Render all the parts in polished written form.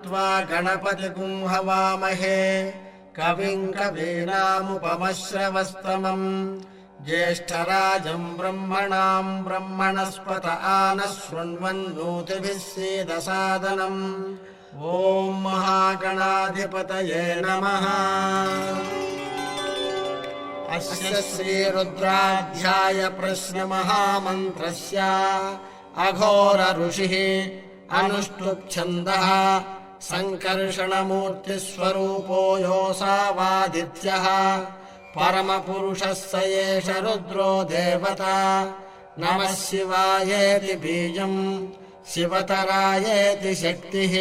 नत्वा गणपतिगुं हवामहे कविं कवीनामुपमश्रवस्तमम् ज्येष्ठराजं ब्रह्मणां ब्रह्मणस्पत आनः शृण्वन्नोतिभिः सीदसादनम् ॐ महागणाधिपतये नमः। अस्य श्रीरुद्राध्याय प्रश्नमहामन्त्रस्य अघोर ऋषिः अनुष्टुप्-छन्दः सङ्कर्षणमूर्तिस्वरूपो योऽसावादित्यः परमपुरुषः स एष रुद्रो देवता। नमः शिवायेति बीजम् शिवतरायेति शक्तिः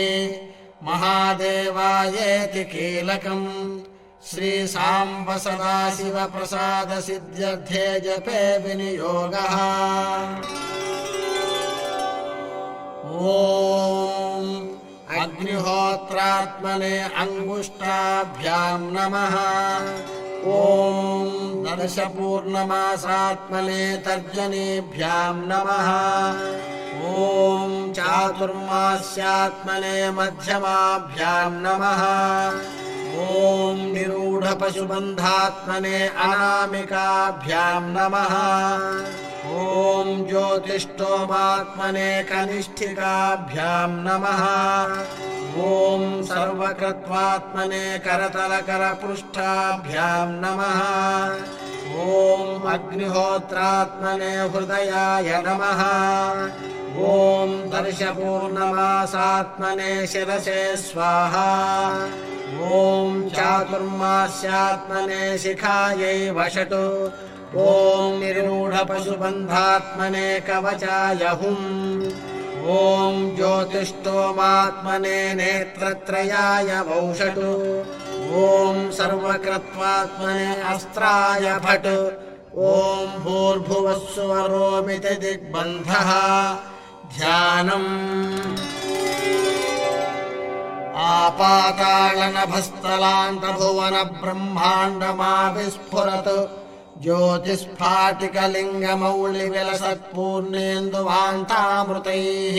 महादेवायेति कीलकम् श्रीसाम्ब सदाशिवप्रसादसिद्ध्यर्थे जपे विनियोगः। ॐ अग्निहोत्रात्मने अङ्गुष्ठाभ्यां नमः। ॐ दर्शपूर्णमासात्मने तर्जनीभ्यां नमः। ॐ चातुर्मास्यात्मने मध्यमाभ्यां नमः। ॐ निरूढपशुबन्धात्मने अनामिकाभ्यां नमः। ॐ ज्योतिष्ठोमात्मने कनिष्ठिकाभ्यां नमः। ॐ सर्वकृत्वात्मने करतलकरपृष्ठाभ्यां नमः। ॐ अग्निहोत्रात्मने हृदयाय नमः। ॐ दर्शपूर्णमासात्मने शिरसे स्वाहा। ॐ चातुर्मास्यात्मने शिखायै वषट्। ॐ निरूढपशुबन्धात्मने कवचाय हुम्। ॐ ज्योतिष्ठोमात्मने नेत्रत्रयाय वौषट्। ॐ सर्वकृत्वात्मने अस्त्राय फट्। ॐ भूर्भुवः सुवरोमिति दिग्बन्धः। ध्यानम् आपातालनभस्थलान्तभुवनब्रह्माण्डमाविस्फुरत् ज्योतिस्फाटिकलिङ्गमौलिविलसत्पूर्णेन्दुवान्तामृतैः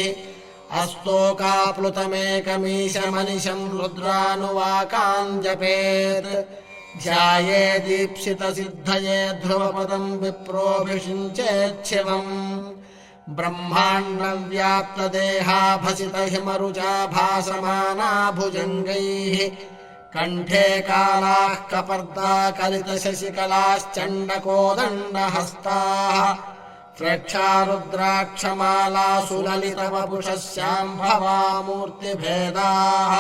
अस्तोकाप्लुतमेकमीशमनिशं रुद्रानुवाकान् जपेत्। ध्यायेदीप्सितसिद्धये ध्रुवपदं विप्रोऽभिषिञ्चेच्छिवम्। ब्रह्माण्डव्याप्तदेहाभसितहिमरुचा भासमाना भुजङ्गैः कण्ठे कालाः कपर्दा कलितशशिकलाश्चण्डकोदण्डहस्ताः प्रेक्षारुद्राक्षमालासुललितवपुषः शाम्भवा मूर्तिभेदाः।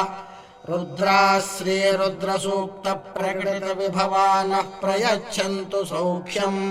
रुद्राः श्रीरुद्रसूक्तप्रकटितविभवा नः प्रयच्छन्तु सौख्यम्।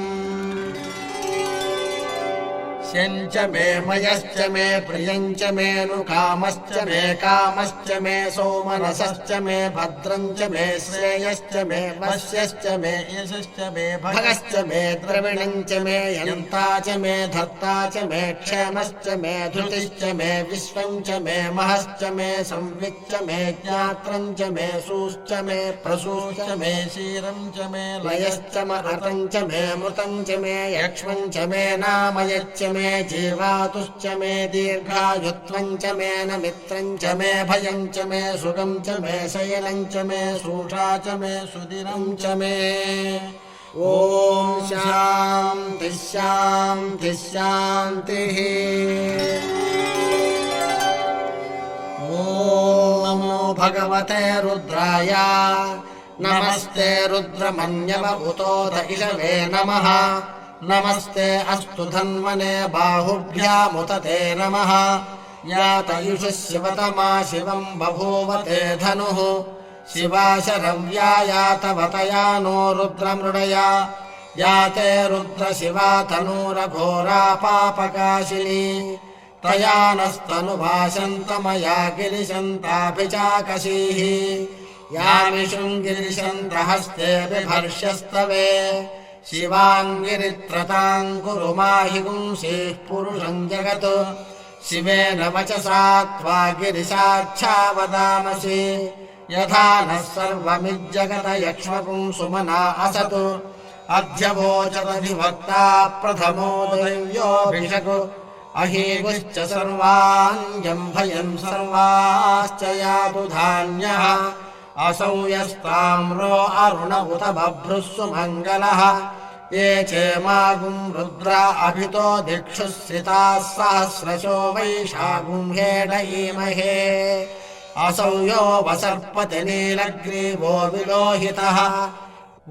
शञ्च मे मयश्च मे प्रियञ्च मेऽनुकामश्च मे कामश्च मे सौमनसश्च मे भद्रञ्च मे श्रेयश्च मे वश्यश्च मे यशश्च मे भगश्च मे द्रविणञ्च मे यन्ता च मे धर्ता च मे क्षेमश्च मे धृतिश्च मे विश्वञ्च मे महश्च मे संविच्च मे ज्ञात्रञ्च मे सूश्च मे प्रसूश्च मे क्षीरञ्च मे लयश्च महतञ्च मे मृतञ्च मे यक्ष्मञ्च मे नामयच्च मे जीवातुश्च मे दीर्घायुत्वञ्च मे नमित्रञ्च मे भयञ्च मे सुगञ्च मे शयनञ्च मे सूषा च मे सुदिनञ्च मे। ॐ शान्तिः शान्तिः शान्तिः। ॐ नमो भगवते रुद्राय। नमस्ते रुद्रमन्यव उतोत इषवे नमः। नमस्ते अस्तु धन्वने बाहुभ्यामुत ते नमः। यातयुषः शिवतमा शिवं बभूव ते धनुः। शिवाशरव्या यातवतया नो रुद्रमृडया। याते रुद्रशिवा तनूरघोरा पापकाशिनी। तया नस्तनुभाषन्तमया गिरिशन्ताभिचाकशीः। यामिषुङ्गिरिशन्तहस्ते बिभर्ष्यस्तवे। शिवाङ्गिरित्रताम् कुरु माहि गुंसीः पुरुषम् जगत्। शिवेन वचसा त्वा गिरिशाच्छा वदामसि। यथा नः सर्वमिज्जगत यक्ष्मपुंसुमना असतु। अध्यवोचदधिवक्ता प्रथमो दैव्योऽभिषक्। अहीगुश्च सर्वान् जम्भयन् सर्वाश्च यातु धान्यः असौ यस्ताम्रो अरुण उत बभ्रुः सुमङ्गलः ये चेमागुं रुद्रा अभितो दिक्षुः सिताः सहस्रशो वैशागुं हेडयीमहे असौ यो वसर्पति नीलग्रीवो विलोहितः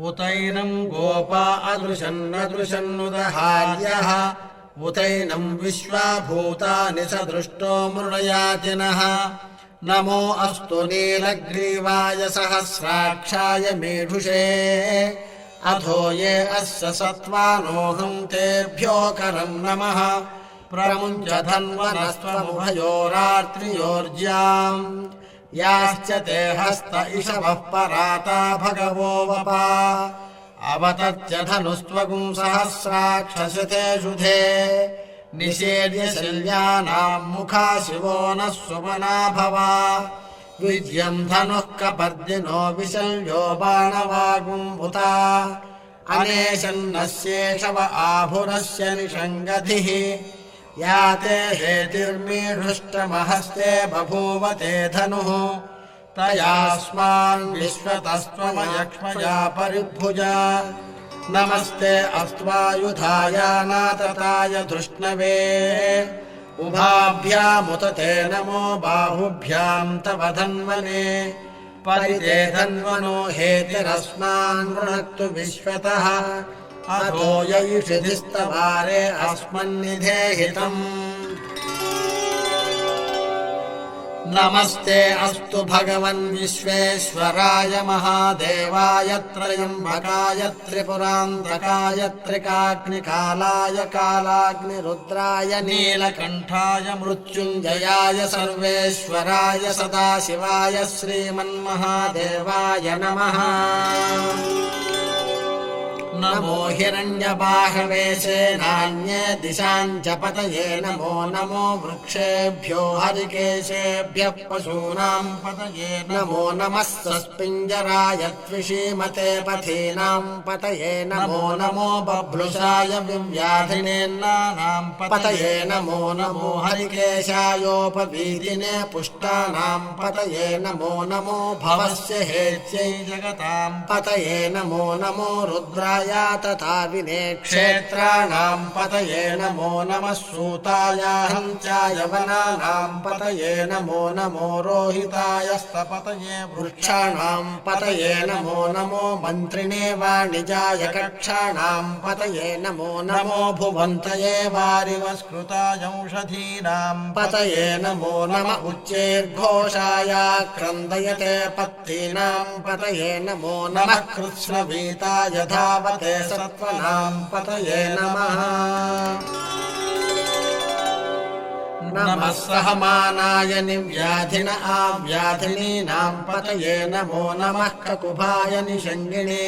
उतैनं गोपा अदृशन्नदृशन्नुदहार्यः उतैनं विश्वाभूतानि स दृष्टो मृडयातिनः नमो अस्तु नीलग्रीवाय सहस्राक्षाय मेढुषे अथो ये अस्य सत्त्वानोऽहं तेभ्यो करं नमः प्रमुञ्च धन्वनस्त्वमुभयोरात्रियोर्ज्याम् याश्च ते हस्त इषवः पराता भगवो वपा अवतच्च धनुस्त्वगुं सहस्राक्षसितेषुधे निषेद्य शल्यानाम् मुखा शिवो नः सुमना भवा विजयम् धनुः कपर्दिनो विशल्यो बाणवागुम्भुता अनेशन्नस्येषव आभुरस्य निषङ्गधिः याते हेतिर्मीढुष्टमहस्ते बभूवते धनुः तयास्मान् विश्वतस्त्वमयक्ष्मया परिभुजा नमस्ते अस्त्वायुधाय नातताय धृष्णवे उभाभ्यामुत ते नमो बाहुभ्याम् तव धन्वने परिते धन्वनो हेतिरस्मान् वृणक्तु विश्वतः अथो यैषिधिस्तवारे अस्मन्निधेहितम् नमस्ते अस्तु भगवन् विश्वेश्वराय महादेवाय त्रयम्बकाय त्रिपुरान्धकाय त्रिकाग्निकालाय कालाग्निरुद्राय नीलकण्ठाय मृत्युञ्जयाय सर्वेश्वराय सदाशिवाय श्रीमन्महादेवाय नमः नमो हिरण्यबाहवे सेनान्ये दिशाम् च पतये नमो नमो वृक्षेभ्यो हरिकेशेभ्यः पशूनाम् पतये नमो नमः सस्पिञ्जराय त्विषीमते पथीनाम् पतये नमो नमो बभ्रुषाय विव्याधिनेन्नानाम् पतये नमो नमो हरिकेशायोपवीतिने पुष्टानाम् पतये नमो नमो भवस्य हेत्यै जगताम् पतये नमो नमो रुद्राय तथा विनेक्षेत्राणाम् पतये नमो नमः सूताय हंसाय वनानाम् पतये नमो नमो रोहिताय स्तपतये वृक्षाणाम् पतये नमो नमो मन्त्रिणे वाणिजाय कक्षाणाम् पतये नमो नमो भुवन्तये वारिवस्कृताय औषधीनाम् पतये नमो नम उच्चैर्घोषाय क्रन्दयते पत्तीनाम् पतये नमो नमः कृत्स्नवीताय धावते सत्त्वनाम् पतये नमः नमः सहमानाय निव्याधिन आव्याधिनीनाम् पतये नमो नमः ककुभाय निषङ्गिणे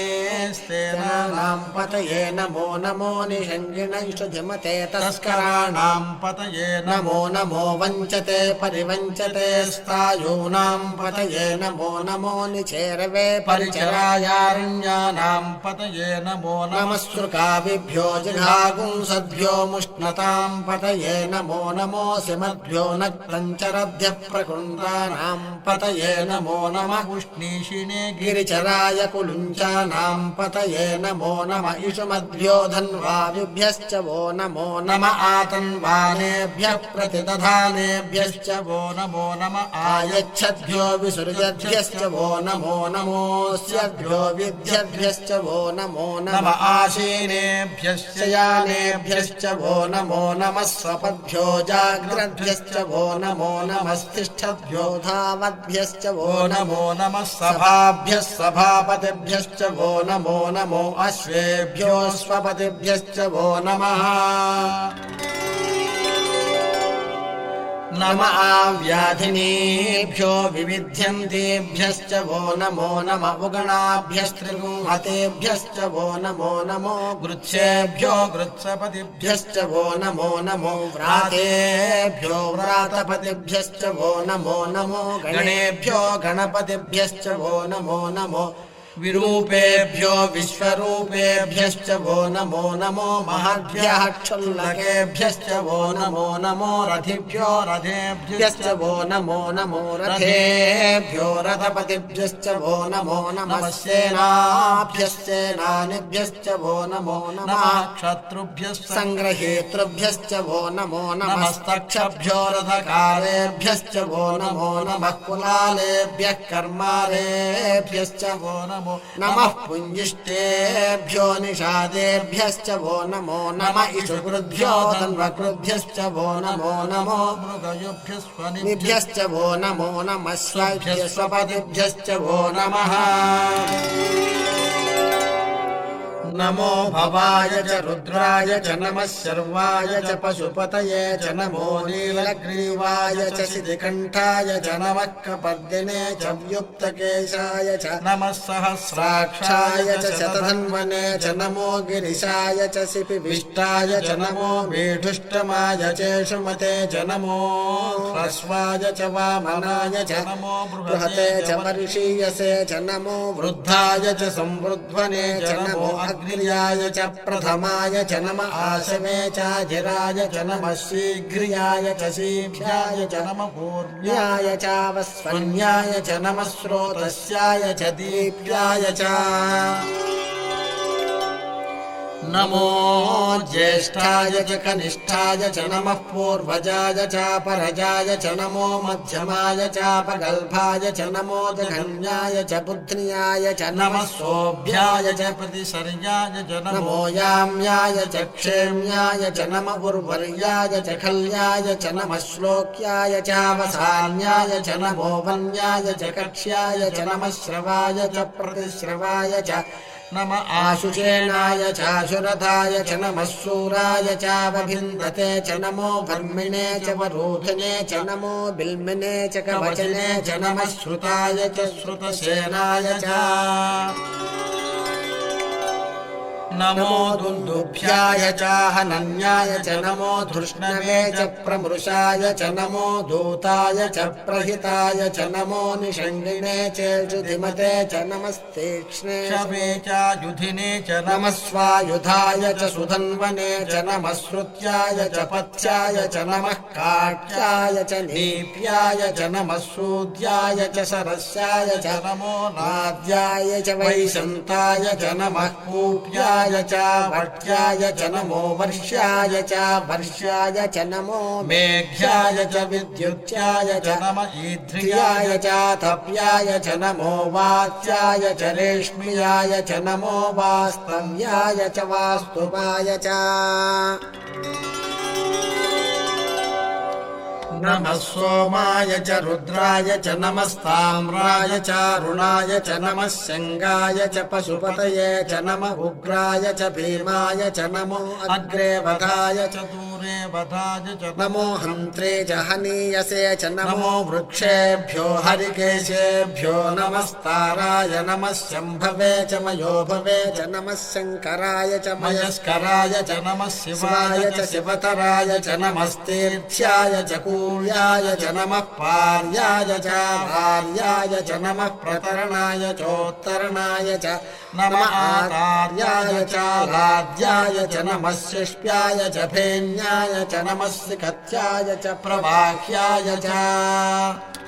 स्तेनानाम् पतये नमो नमो निषङ्गिणैषधिमते तस्कराणाम् पतये नमो नमो वञ्चते परिवञ्चते स्थायूनाम् पतये नमो नमो निचेरवे परिचरायारण्यानाम् पतये नमो नमः सृकाविभ्यो जिघागुंसद्भ्यो मुष्णताम् पतये नमो नमो मद्भ्यो नक्तञ्चरभ्यः प्रकुण्डानाम् पतये नमो नमः उष्णीषिणे गिरिचराय कुलुञ्चानाम् पतये नमो नमः इषुमद्भ्यो धन्वायुभ्यश्च वो नमो नमः आतन्वानेभ्यः प्रतिदधानेभ्यश्च वो नमो नमः आयच्छद्भ्यो विसृजद्भ्यश्च वो नमो नमोऽस्यभ्यो विद्यभ्यश्च वो नमो नमः आशीनेभ्यश्च यानेभ्यश्च वो नमो नमः स्वपद्भ्यो जाग्रद्भ्यश्च वो नमो नमस्तिष्ठद्भ्यो धावद्भ्यश्च वो नमो नमः सभाभ्यः सभापतिभ्यश्च वो नमो नमो अश्वेभ्योऽश्वपतिभ्यश्च वो नमः नम आव्याधिनीभ्यो विविध्यन्तेभ्यश्च वो नमो नम उगणाभ्यस्त्रिगुंहतेभ्यश्च वो नमो नमो गृत्सेभ्यो गृत्सपतिभ्यश्च वो नमो नमो व्रातेभ्यो व्रातपतिभ्यश्च वो नमो नमो गणेभ्यो गणपतिभ्यश्च वो नमो नमो विरूपेभ्यो विश्वरूपेभ्यश्च वो नमो नमो महद्भ्यः क्षुल्लकेभ्यश्च वो नमो नमो रथिभ्यो रथेभ्यश्च वो नमो नमो रथेभ्यो रथपतिभ्यश्च वो नमो नमः सेनाभ्यश्चेनानिभ्यश्च वो नमो नमः क्षत्रुभ्यश्च सङ्ग्रहेतृभ्यश्च वो नमो नमस्तक्षभ्यो रथकारेभ्यश्च वो नमो नमः कुलालेभ्यः कर्मारेभ्यश्च वो नमो नमः पुञ्जिष्टेभ्यो निषादेभ्यश्च वो नमो नमः इषुकृभ्यो धन्वकृभ्यश्च वो नमो नमो मृगयुभ्यश्च वो नमो नमः स्वपतिभ्यश्च वो नमः नमो भवाय च रुद्राय च नमः शर्वाय च पशुपतये च नमो नीलग्रीवाय च शितिकण्ठाय च नमः कपर्दिने च व्युक्तकेशाय च नमः सहस्राक्षाय च शतधन्वने च नमो गिरिशाय च शिपिविष्टाय च नमो मेढुष्टमाय चेषुमते च नमो ह्रस्वाय च वामनाय च नमो बृहते च वर्षीयसे च नमो वृद्धाय च संवृध्वने च नमो अग्र्याय च प्रथमाय च नमः आशवे चाजिराय च नमः शीघ्र्याय च शीघ्राय च नमः पूर्व्याय चावस्वन्याय च नमः स्रोतस्याय च दीप्याय च नमो ज्येष्ठाय च कनिष्ठाय च नमः पूर्वजाय चापरजाय च नमो मध्यमाय चापगल्भाय च नमो जघन्याय च बुध्न्याय च नमः सोऽभ्याय च प्रतिसर्याय च नमो याम्याय च क्षेम्याय च नमः उर्वर्याय च खल्याय च नमः श्लोक्याय चावसान्याय च नमो वन्याय च कक्ष्याय च नमः श्रवाय च प्रतिश्रवाय च नमः आशुचेनाय चाशुरथाय च नमः शूराय चावभिन्दते च नमो भर्मिणे च वरोधिने च नमो बिल्मिने च कवचने च नमः श्रुताय च श्रुतसेनाय च नमो दुन्दुभ्याय च हनन्याय च नमो धृष्णवे च प्रमृषाय च नमो दूताय च प्रहिताय च नमो निषङ्गिणे चेषुधिमते च नमस्तीक्ष्णे शवे च युधिने च नमः स्वायुधाय च सुधन्वने च नमः श्रुत्याय च पथ्याय च नमः काट्याय च नीप्याय च नमः सूद्याय च सरस्याय च नमो नाद्याय च वैशन्ताय च नमः कूप्याय च भट्याय च नमो वर्ष्याय च वर्ष्याय च नमो मेघ्याय च विद्युत्याय च नमः ईध्र्याय च तप्याय च नमो वात्याय च रेश्म्याय च नमो वास्तव्याय च वास्तुपाय च नमः सोमाय च रुद्राय च नमस्ताम्राय च अरुणाय च नमः शङ्गाय च पशुपतये च नमः उग्राय च भीमाय च नमो अग्रे वधाय च दूरे वधाय च नमो हन्त्रे च हनीयसे च नमो वृक्षेभ्यो हरिकेशेभ्यो नमस्ताराय नमः शम्भवे च मयोभवे च नमः शङ्कराय च मयस्कराय च नमः शिवाय च शिवतराय च नमस्तीर्थ्याय च कूल्याय च नमः पार्याय च भार्याय च नमः प्रतरणाय चोत्तरणाय च नमः आचार्याय च लाद्याय च नमः शिष्प्याय च फेन्याय च नमः सिकत्याय च प्रवाह्याय च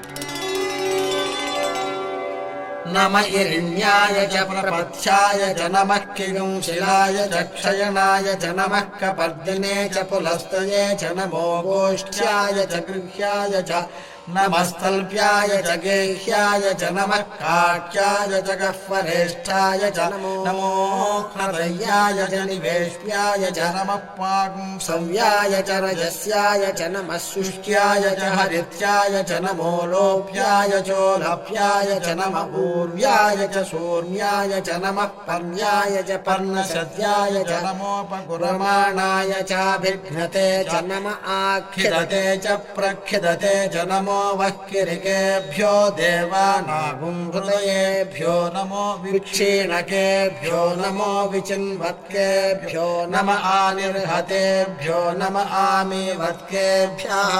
नमः इरिण्याय च प्रपथ्याय च नमः किगुंशिलाय च क्षयणाय च नमः कपर्दिने च पुलस्तये च नमो गोष्ठ्याय च गृह्याय च नमस्तल्प्याय च गेह्याय च नमः काट्याय च गह्वरेष्ठाय च नमो हृदयाय च निवेश्याय च नमः पागुंसव्याय च रजस्याय च नमः शुष्क्याय च हरित्याय च नमो लोप्याय चोलप्याय च नमः ऊर्व्याय च शूर्ण्याय च नमः पर्ण्याय च पर्णसद्याय च नमोपकुरमाणाय चाभिघ्नते च नमः आखिदते च प्रखिदते च नमो वह्किरिकेभ्यो देवानागुंहृतयेभ्यो नमो विक्षीणकेभ्यो नमो विचिन्वत्केभ्यो नम आनिर्हतेभ्यो नम आमीवत्केभ्यः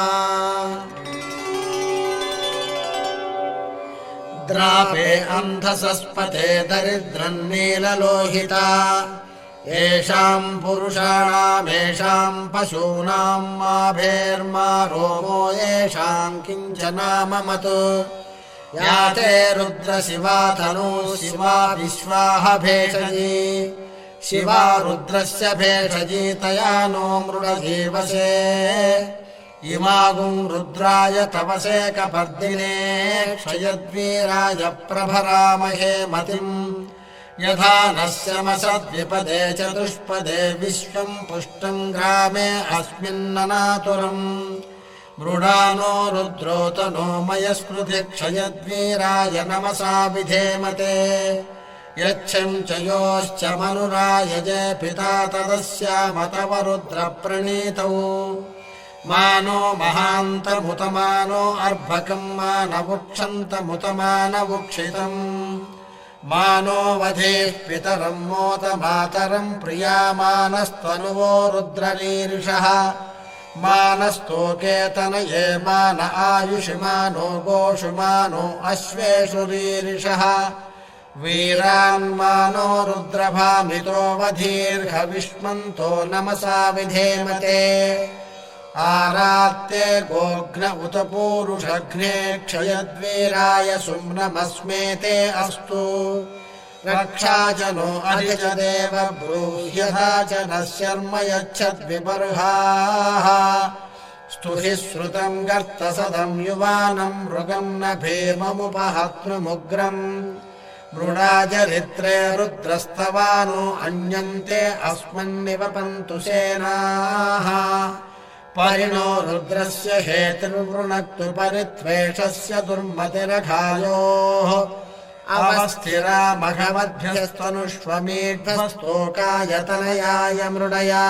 द्रापे अन्धसस्पते दरिद्रन्नीललोहिता येषाम् पुरुषाणामेषाम् पशूनाम् माभेर्मा रोमो येषाम् किञ्चनाममत् या ते रुद्रशिवा तनूः शिवा विश्वाह भेषजी शिवा रुद्रस्य भेषजी तया नो मृडजीवसे इमागुम् रुद्राय तपसे कपर्दिने क्षयद्वीराय प्रभरामहे मतिम् यथा नश्यमसद्विपदे चतुष्पदे विश्वम् पुष्टम् ग्रामे अस्मिन्ननातुरम् मृडानो रुद्रोतनो मयस्मृति क्षयद्वीराय नमसा विधेमते यच्छम् च योश्च मनुरायजे पिता तदस्यामतव रुद्रप्रणीतौ मानो महान्तमुतमानो अर्भकम् मानवुक्षन्तमुतमानवुक्षितम् मानो वधेः पितरम् मोतमातरम् प्रियामानस्त्वनुवो रुद्ररीरिषः मानस्तोकेतनये मान आयुषि मानो गोषु मानो अश्वेषु रीरिषः वीरान्मानो रुद्रभामितो वधीर्हविष्मन्तो नमसा विधेमते आरात्ते गोघ्न उत पूरुषघ्ने क्षयद्वीराय सुम्नमस्मेते अस्तु रक्षा च नो अधिजदेव ब्रूह्यथा च नः शर्म यच्छद्विबर्हाः स्तुहि श्रुतम् गर्तसदम् युवानम् मृगम् न भीममुपहत्नुमुग्रम् मृडाचरित्रे रुद्रस्तवानो अन्यन्ते अस्मन्निवपन्तु सेनाः परिणो रुद्रस्य हेतुर्वृणक्तु परित्वेषस्य दुर्मतिरघायोः अवस्थिरा मघवद्भ्यस्तनुष्वमीढ्वस्तोकायतनयाय मृडया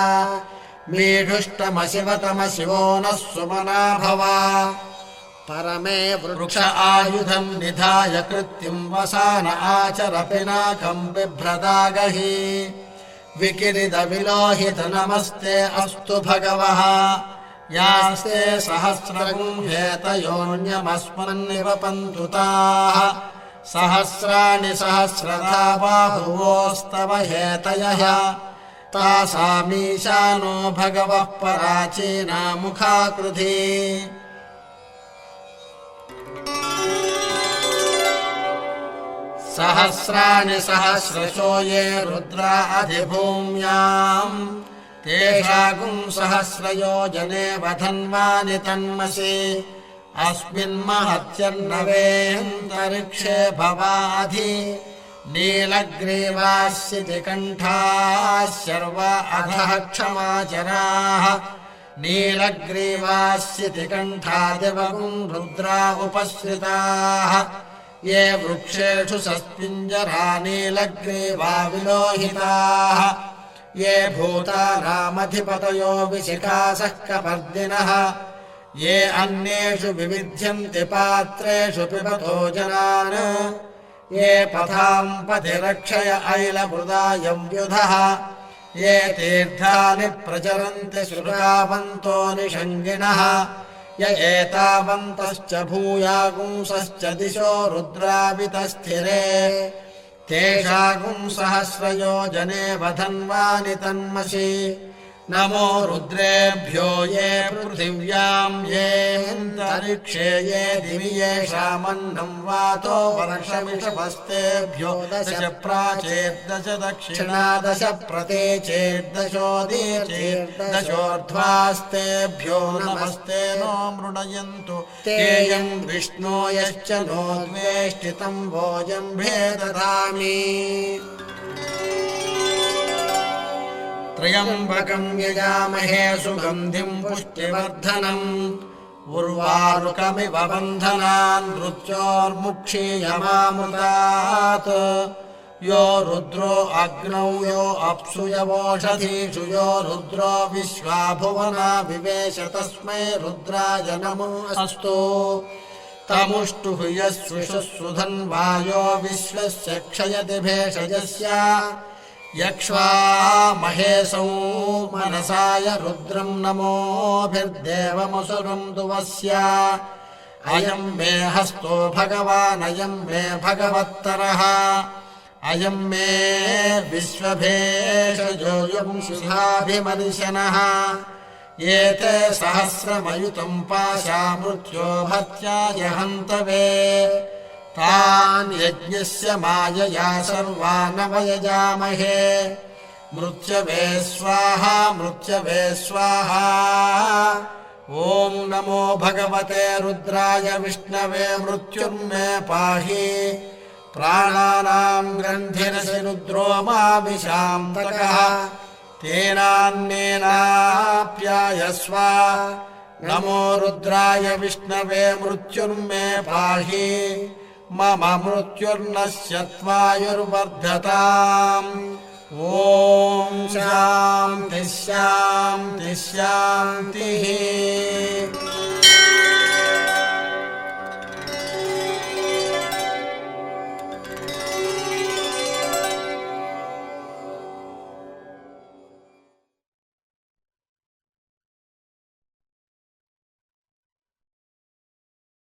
मीढुष्टमशिवतमशिवो नः सुमना भव परमे वृक्ष आयुधम् निधाय कृत्युम् वसान आचर पिनाकम् बिभ्रदागहि विकिरित विलोहित नमस्ते अस्तु भगवः यास्ते सहस्रगुम् हेतयोऽन्यमस्मन्निवपन्तु ताः सहस्राणि सहस्रधा बाहुवोस्तव हेतयः तासामीशानो भगवः पराचीना मुखाकृधी सहस्राणि सहस्रशो ये रुद्रा अधिभूम्याम् तेषागुम् सहस्रयोजने वधन्वानि तन्मसि अस्मिन्महत्यर्णवेऽन्तरिक्षे भवाधि नीलग्रीवास्यति कण्ठाः शर्वा अधः क्षमाचराः नीलग्रीवास्यति कण्ठादिवगुम् रुद्रा उपश्रिताः ये वृक्षेषु सस्पिञ्जरा नीलग्रीवा विलोहिताः ये भूतानामधिपतयो विशिखासः कपर्दिनः ये अन्येषु विविध्यन्ति पात्रेषु पिबतो जनान् ये पथाम् पथि रक्षय ऐलमृदायव्युधः ये तीर्थानि प्रचरन्ति श्रुतावन्तो निषङ्गिणः य एतावन्तश्च भूयागुंसश्च दिशो रुद्रावितस्थिरे तेषागुम् सहस्रयोजने वधन्वानि तन्मसि नमो रुद्रेभ्यो ये पृथिव्याम् येऽन्तरिक्षे ये दिवि येषामन्नम् वातो वर्षमिषभस्तेभ्यो दश प्राचेर्दश दक्षिणा दश प्रतीचेर्दशोदीर्चेर्दशोर्ध्वास्तेभ्यो नमस्ते नो मृडयन्तु तेयम् विष्णो यश्च नो द्वेष्टितम् भोजम्भे दधामि त्र्यम्बकम् यजामहे सुगन्धिम् पुष्टिवर्धनम् उर्वारुकमिव बन्धनान् मृत्योर्मुक्षीयमामृतात् यो रुद्रो अग्नौ यो अप्सु यवोषधीषु यो रुद्रो विश्वा भुवना विवेश तस्मै रुद्राय नमो अस्तु तमुष्टुः यस्विषुधन्वायो विश्वस्य क्षयति भेषजस्य यक्ष्वा महेशौ मनसाय रुद्रम् नमोभिर्देवमसुरम् दुवस्य अयम् मे हस्तो भगवान् अयम् मे भगवत्तरः अयम् मे विश्वभेषजो युंशिहाभिमर्शनः एते सहस्रमयुतम् पाशा मृत्यो भत्याय हन्तवे तान् यज्ञस्य मायया सर्वानवयजामहे मृत्यवे स्वाहा मृत्यवे स्वाहा ॐ नमो भगवते रुद्राय विष्णवे मृत्युर्मे पाहि प्राणानाम् ग्रन्थिरसि रुद्रो मामिषान्तकः तेनान्नेनाप्यायस्व नमो रुद्राय विष्णवे मृत्युर्मे पाहि मम मृत्युर्नश्यत्वायुर्वर्धताम् ॐ शान्तिः शान्तिः शान्तिः।